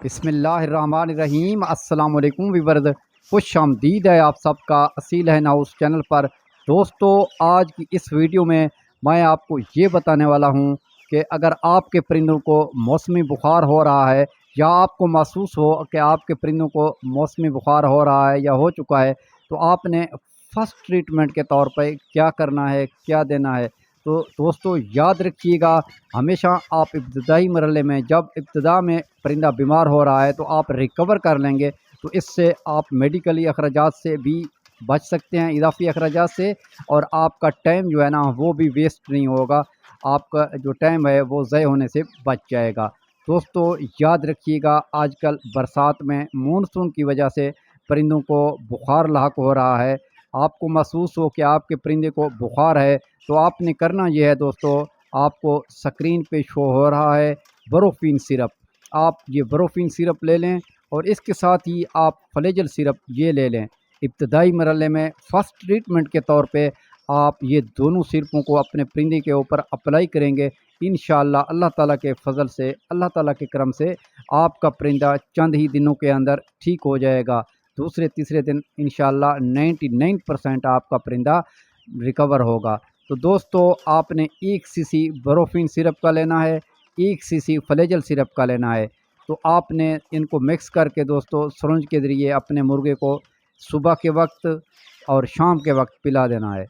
बिस्मिल्लाहिर्रहमानिर्रहीम अस्सलाम वालेकुम वीवर्स, खुश आमदीद है आप सबका असील है नाउस चैनल पर। दोस्तों, आज की इस वीडियो में मैं आपको ये बताने वाला हूँ कि अगर आपके परिंदों को मौसमी बुखार हो रहा है या आपको महसूस हो कि आपके परिंदों को मौसमी बुखार हो रहा है या हो चुका है, तो आपने फ़र्स्ट ट्रीटमेंट के तौर पे क्या करना है, क्या देना है। तो दोस्तों याद रखिएगा, हमेशा आप इब्तदाई मरहले में जब इब्तदा में परिंदा बीमार हो रहा है तो आप रिकवर कर लेंगे, तो इससे आप मेडिकली अखराजात से भी बच सकते हैं, इजाफी अखराजात से। और आपका टाइम जो है ना वो भी वेस्ट नहीं होगा, आपका जो टाइम है वो ज़ाय होने से बच जाएगा। दोस्तों याद रखिएगा, आजकल बरसात में मानसून की वजह से परिंदों को बुखार लाक हो रहा है। आपको महसूस हो कि आपके परिंदे को बुखार है, तो आपने करना यह है दोस्तों, आपको स्क्रीन पे शो हो रहा है बरोफिन सिरप, आप ये बरोफिन सिरप ले लें और इसके साथ ही आप फ्लेजल सिरप ये ले लें। इब्तदाई मरहले में फ़र्स्ट ट्रीटमेंट के तौर पे आप ये दोनों सिरपों को अपने परिंदे के ऊपर अप्लाई करेंगे। इंशाअल्लाह अल्लाह ताला के फ़ज़ल से, अल्लाह ताला के करम से आपका परिंदा चंद ही दिनों के अंदर ठीक हो जाएगा। दूसरे तीसरे दिन इंशाअल्लाह 99% आपका परिंदा रिकवर होगा। तो दोस्तों, आपने 1 सीसी बरोफिन सिरप का लेना है, 1 सीसी फ्लेजल सिरप का लेना है। तो आपने इनको मिक्स करके दोस्तों सिरिंज के ज़रिए अपने मुर्गे को सुबह के वक्त और शाम के वक्त पिला देना है।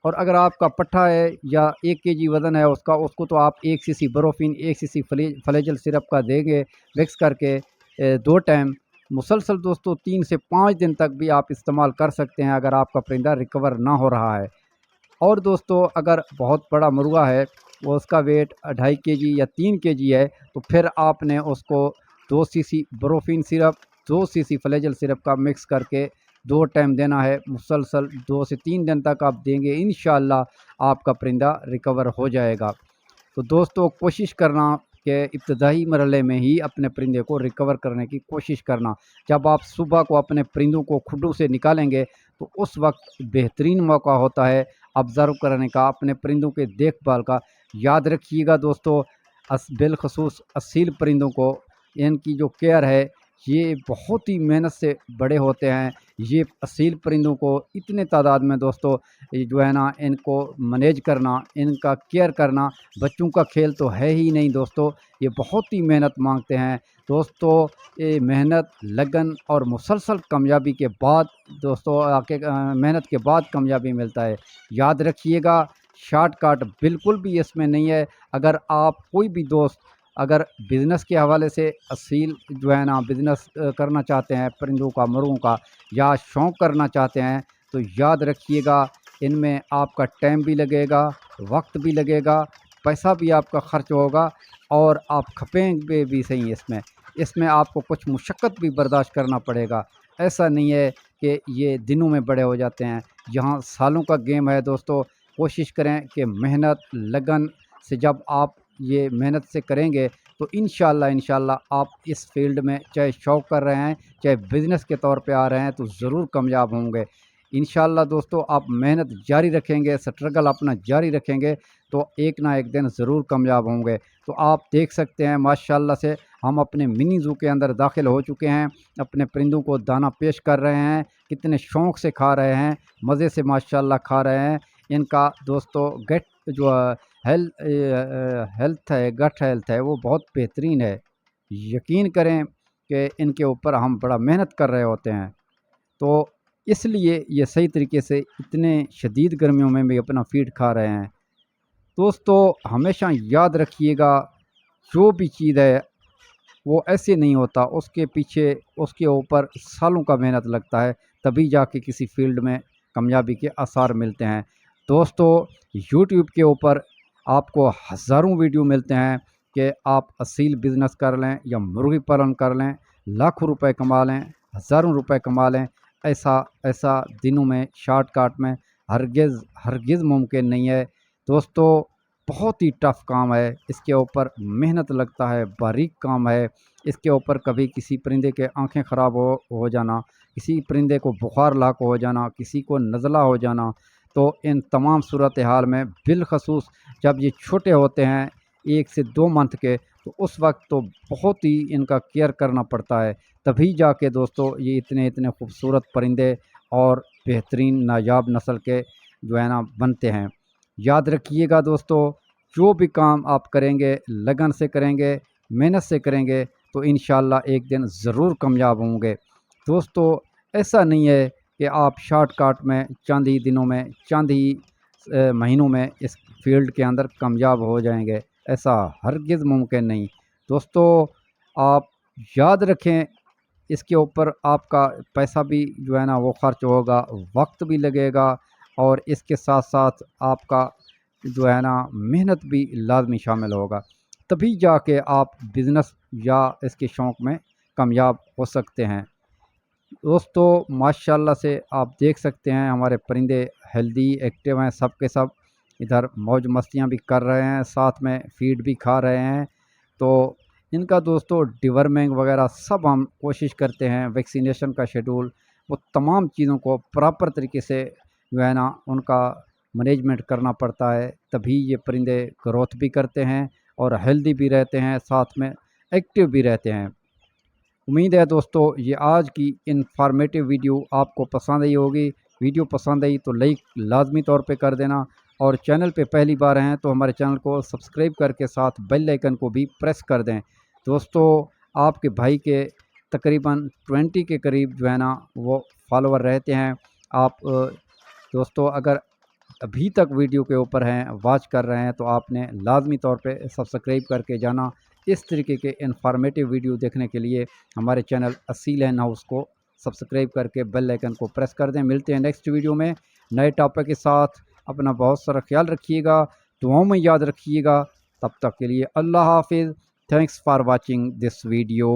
और अगर आपका पट्ठा है या 1 केजी वज़न है उसका, उसको तो आप 1 सीसी बरोफिन 1 सीसी फ्लेजल सिरप का देंगे मिक्स करके 2 टाइम मुसलसल दोस्तों 3 से 5 दिन तक भी आप इस्तेमाल कर सकते हैं, अगर आपका परिंदा रिकवर ना हो रहा है। और दोस्तों, अगर बहुत बड़ा मुर्गा है, वो उसका वेट 2.5 केजी या 3 केजी है, तो फिर आपने उसको 2 सीसी बरोफिन सिरप, 2 सीसी फ्लेजल सिरप का मिक्स करके 2 टाइम देना है। मुसलसल 2 से 3 दिन तक आप देंगे, इंशाअल्लाह आपका परिंदा रिकवर हो जाएगा। तो दोस्तों कोशिश करना कि इब्तदाई मरहले में ही अपने परिंदे को रिकवर करने की कोशिश करना। जब आप सुबह को अपने परिंदों को खुड्डों से निकालेंगे, तो उस वक्त बेहतरीन मौका होता है ऑब्ज़र्व करने का, अपने परिंदों के देखभाल का। याद रखिएगा दोस्तों, बिलखसूस असील परिंदों को इनकी जो केयर है, ये बहुत ही मेहनत से बड़े होते हैं। ये असील परिंदों को इतने तादाद में दोस्तों, ये जो है ना इनको मैनेज करना, इनका केयर करना बच्चों का खेल तो है ही नहीं दोस्तों, ये बहुत ही मेहनत मांगते हैं। दोस्तों, ये मेहनत, लगन और मुसलसल कामयाबी के बाद दोस्तों मेहनत के बाद कामयाबी मिलता है। याद रखिएगा, शॉर्टकट बिल्कुल भी इसमें नहीं है। अगर आप कोई भी दोस्त अगर बिज़नेस के हवाले से असील जो है ना बिज़नेस करना चाहते हैं परिंदों का, मुर्गों का, या शौक़ करना चाहते हैं, तो याद रखिएगा, इनमें आपका टाइम भी लगेगा, वक्त भी लगेगा, पैसा भी आपका खर्च होगा और आप खपेंगे भी सही इसमें। इसमें आपको कुछ मुशक्क़त भी बर्दाश्त करना पड़ेगा। ऐसा नहीं है कि ये दिनों में बड़े हो जाते हैं, यहाँ सालों का गेम है दोस्तों। कोशिश करें कि मेहनत, लगन से जब आप ये मेहनत से करेंगे, तो इंशाअल्लाह आप इस फ़ील्ड में चाहे शौक़ कर रहे हैं, चाहे बिज़नेस के तौर पे आ रहे हैं, तो ज़रूर कामयाब होंगे। इंशाअल्लाह दोस्तों, आप मेहनत जारी रखेंगे, स्ट्रगल अपना जारी रखेंगे, तो एक ना एक दिन ज़रूर कामयाब होंगे। तो आप देख सकते हैं माशाअल्लाह से हम अपने मिनी ज़ू के अंदर दाखिल हो चुके हैं, अपने परिंदों को दाना पेश कर रहे हैं, कितने शौक़ से खा रहे हैं, मज़े से माशाअल्लाह खा रहे हैं। इनका दोस्तों गट जो हेल्थ है, गट हेल्थ है, वो बहुत बेहतरीन है। यकीन करें कि इनके ऊपर हम बड़ा मेहनत कर रहे होते हैं, तो इसलिए ये सही तरीके से इतने शदीद गर्मियों में भी अपना फ़ीड खा रहे हैं। दोस्तों हमेशा याद रखिएगा, जो भी चीज़ है वो ऐसे नहीं होता, उसके पीछे उसके ऊपर सालों का मेहनत लगता है, तभी जाके किसी फ़ील्ड में कामयाबी के आसार मिलते हैं। दोस्तों, यूट्यूब के ऊपर आपको हज़ारों वीडियो मिलते हैं कि आप असील बिज़नेस कर लें या मुर्गी पालन कर लें, लाखों रुपए कमा लें, हज़ारों रुपए कमा लें। ऐसा ऐसा दिनों में शॉर्टकट में हरगिज़ हरगिज़ मुमकिन नहीं है दोस्तों। बहुत ही टफ़ काम है, इसके ऊपर मेहनत लगता है, बारीक काम है। इसके ऊपर कभी किसी परिंदे के आँखें ख़राब हो जाना, किसी परिंदे को बुखार लाक हो जाना, किसी को नज़ला हो जाना, तो इन तमाम सूरत हाल में बिलखसूस जब ये छोटे होते हैं 1 से 2 मंथ के, तो उस वक्त तो बहुत ही इनका केयर करना पड़ता है, तभी जाके दोस्तों ये इतने इतने खूबसूरत परिंदे और बेहतरीन नायाब नस्ल के जो है ना बनते हैं। याद रखिएगा दोस्तों, जो भी काम आप करेंगे लगन से करेंगे, मेहनत से करेंगे, तो इंशाल्लाह एक दिन ज़रूर कामयाब होंगे। दोस्तों ऐसा नहीं है कि आप शॉर्टकट में चंद ही दिनों में, चंद ही महीनों में इस फील्ड के अंदर कामयाब हो जाएंगे, ऐसा हरगिज़ मुमकिन नहीं। दोस्तों आप याद रखें, इसके ऊपर आपका पैसा भी जो है ना वो खर्च होगा, वक्त भी लगेगा, और इसके साथ साथ आपका जो है ना मेहनत भी लाजमी शामिल होगा, तभी जाके आप बिज़नेस या इसके शौक़ में कामयाब हो सकते हैं। दोस्तों माशाल्लाह से आप देख सकते हैं हमारे परिंदे हेल्दी एक्टिव हैं, सब के सब इधर मौज मस्तियाँ भी कर रहे हैं, साथ में फीड भी खा रहे हैं। तो इनका दोस्तों डिवर्मिंग वगैरह सब हम कोशिश करते हैं, वैक्सीनेशन का शेड्यूल, वो तमाम चीज़ों को प्रॉपर तरीके से जो है ना उनका मैनेजमेंट करना पड़ता है, तभी ये परिंदे ग्रोथ भी करते हैं और हेल्दी भी रहते हैं, साथ में एक्टिव भी रहते हैं। उम्मीद है दोस्तों ये आज की इन्फॉर्मेटिव वीडियो आपको पसंद आई होगी। वीडियो पसंद आई तो लाइक लाजमी तौर पे कर देना, और चैनल पे पहली बार हैं तो हमारे चैनल को सब्सक्राइब करके साथ बेल आइकन को भी प्रेस कर दें। दोस्तों आपके भाई के तकरीबन 20 के करीब जो है ना वो फॉलोवर रहते हैं। आप दोस्तों अगर अभी तक वीडियो के ऊपर हैं, वॉच कर रहे हैं, तो आपने लाजमी तौर पे सब्सक्राइब करके जाना। इस तरीके के इन्फॉर्मेटिव वीडियो देखने के लिए हमारे चैनल असील हैन हाउस को सब्सक्राइब करके बेल आइकन को प्रेस कर दें। मिलते हैं नेक्स्ट वीडियो में नए टॉपिक के साथ। अपना बहुत सारा ख्याल रखिएगा, दुआओं में याद रखिएगा। तब तक के लिए अल्लाह हाफिज़। Thanks for watching this video.